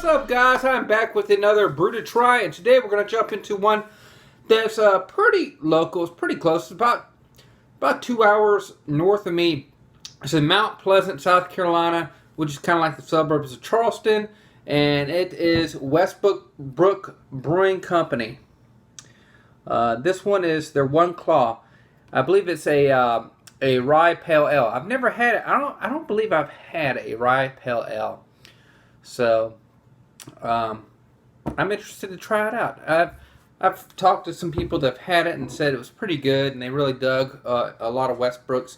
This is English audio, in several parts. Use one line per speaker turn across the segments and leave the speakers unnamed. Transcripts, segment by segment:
What's up, guys? I'm back with another brew to try, and today we're going to jump into one that's pretty local. It's pretty close. It's about 2 hours north of me. It's in Mount Pleasant, South Carolina, which is kind of like the suburbs of Charleston, and it is WestBrook Brewing Company. This one is their One Claw. I believe it's a rye pale ale. I've never had it. I don't believe I've had a rye pale ale. So, I'm interested to try it out. I've talked to some people that have had it and said it was pretty good, and they really dug a lot of Westbrook's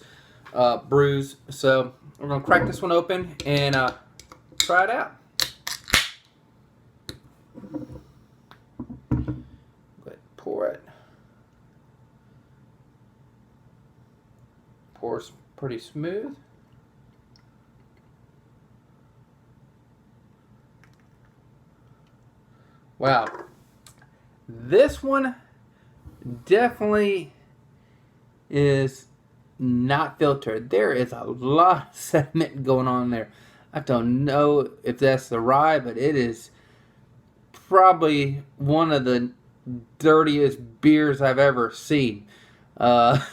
brews. So, we're going to crack this one open and try it out. Go ahead and pour it. Pours pretty smooth. Wow, this one definitely is not filtered. There is a lot of sediment going on there. I don't know if that's the rye, but it is probably one of the dirtiest beers I've ever seen. But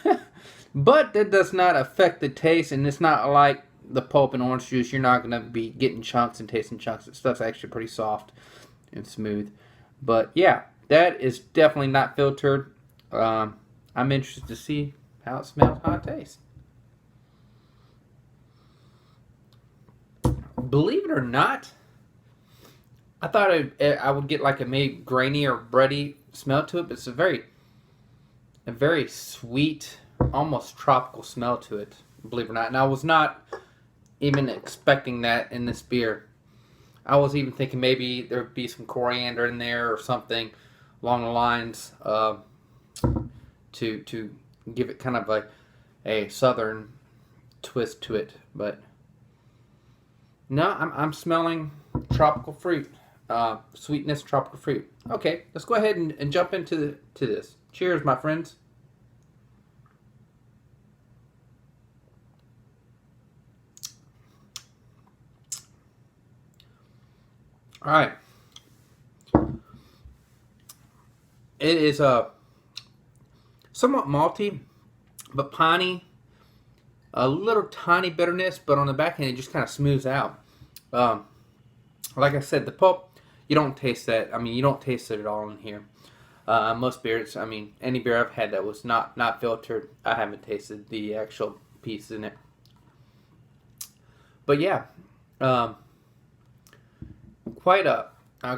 that does not affect the taste, and it's not like the pulp and orange juice. You're not going to be getting chunks and tasting chunks. The stuff's actually pretty soft and smooth. But yeah, that is definitely not filtered. I'm interested to see how it smells, how it tastes. Believe it or not, I thought I would get like a maybe grainy or bready smell to it, but it's a very sweet, almost tropical smell to it. Believe it or not, and I was not even expecting that in this beer. I was even thinking maybe there would be some coriander in there or something along the lines to give it kind of a southern twist to it. But no, I'm smelling tropical fruit, sweetness, tropical fruit. Okay, let's go ahead and jump into this. Cheers, my friends. All right. It is somewhat malty, but piney. A little tiny bitterness, but on the back end it just kind of smooths out. Like I said, the pulp, you don't taste that. I mean, you don't taste it at all in here. Most beers, I mean, any beer I've had that was not filtered, I haven't tasted the actual piece in it. But yeah,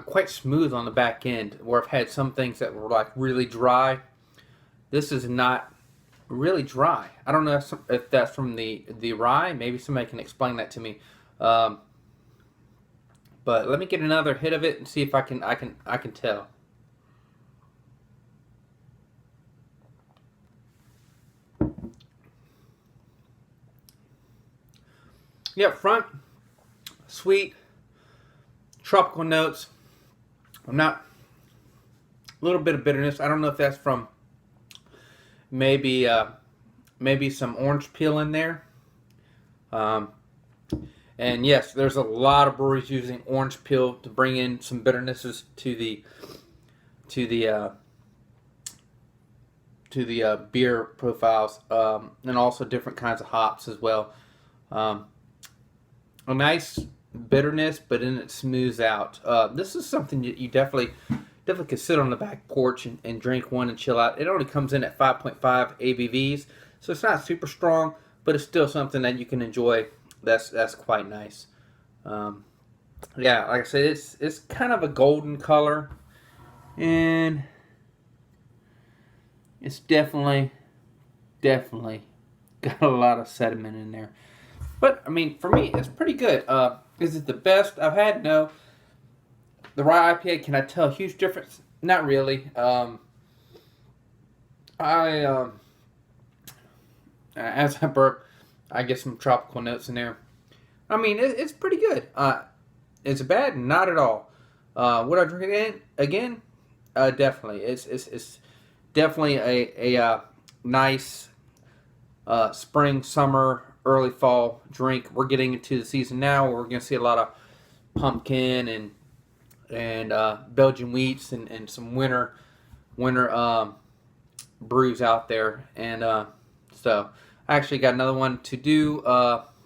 quite smooth on the back end, where I've had some things that were like really dry. This is not really dry. I don't know if that's from the rye. Maybe somebody can explain that to me. But let me get another hit of it and see if I can tell. Yeah, front sweet. Tropical notes. A little bit of bitterness. I don't know if that's from maybe some orange peel in there. And yes, there's a lot of breweries using orange peel to bring in some bitternesses to the beer profiles, and also different kinds of hops as well. A nice bitterness, but then it smooths out. This is something you definitely could sit on the back porch and drink one and chill out. It only comes in at 5.5 ABVs, so it's not super strong, but it's still something that you can enjoy. That's quite nice. Yeah, like I said, it's kind of a golden color, and it's definitely got a lot of sediment in there. But I mean, for me, it's pretty good. Is it the best I've had? No. The Rye IPA, can I tell a huge difference? Not really. As I burp, I get some tropical notes in there. I mean, it's pretty good. Is it bad? Not at all. Would I drink it again? Definitely. It's definitely a nice spring, summer, early fall drink. We're getting into the season now where we're going to see a lot of pumpkin and and Belgian wheats and some winter brews out there. And so I actually got another one to do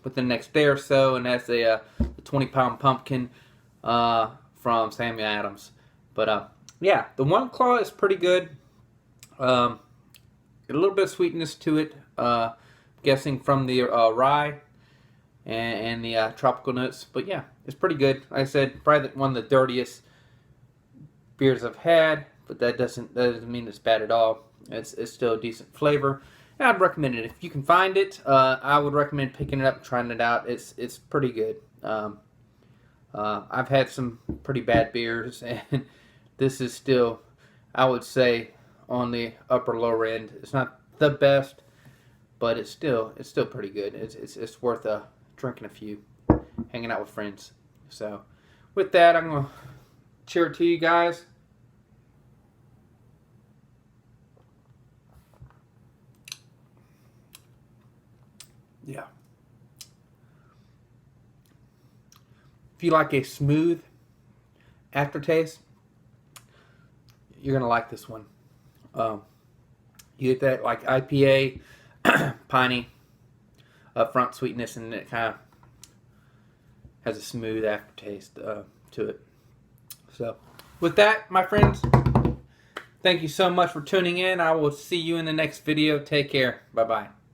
within the next day or so, and that's a 20-pound pumpkin from Samuel Adams. But yeah, the One Claw is pretty good. A little bit of sweetness to it, guessing from the rye and the tropical notes. But yeah, it's pretty good. Like I said, probably one of the dirtiest beers I've had, but that doesn't mean it's bad at all. It's still a decent flavor. And I'd recommend it if you can find it. I would recommend picking it up and trying it out. It's pretty good. I've had some pretty bad beers, and this is still, I would say, on the upper lower end. It's not the best, but it's still pretty good. It's worth drinking a few, hanging out with friends. So with that, I'm gonna cheer to you guys. Yeah. If you like a smooth aftertaste, you're gonna like this one. You get that like IPA, piney, upfront sweetness, and it kind of has a smooth aftertaste to it. So, with that, my friends, thank you so much for tuning in. I will see you in the next video. Take care. Bye-bye.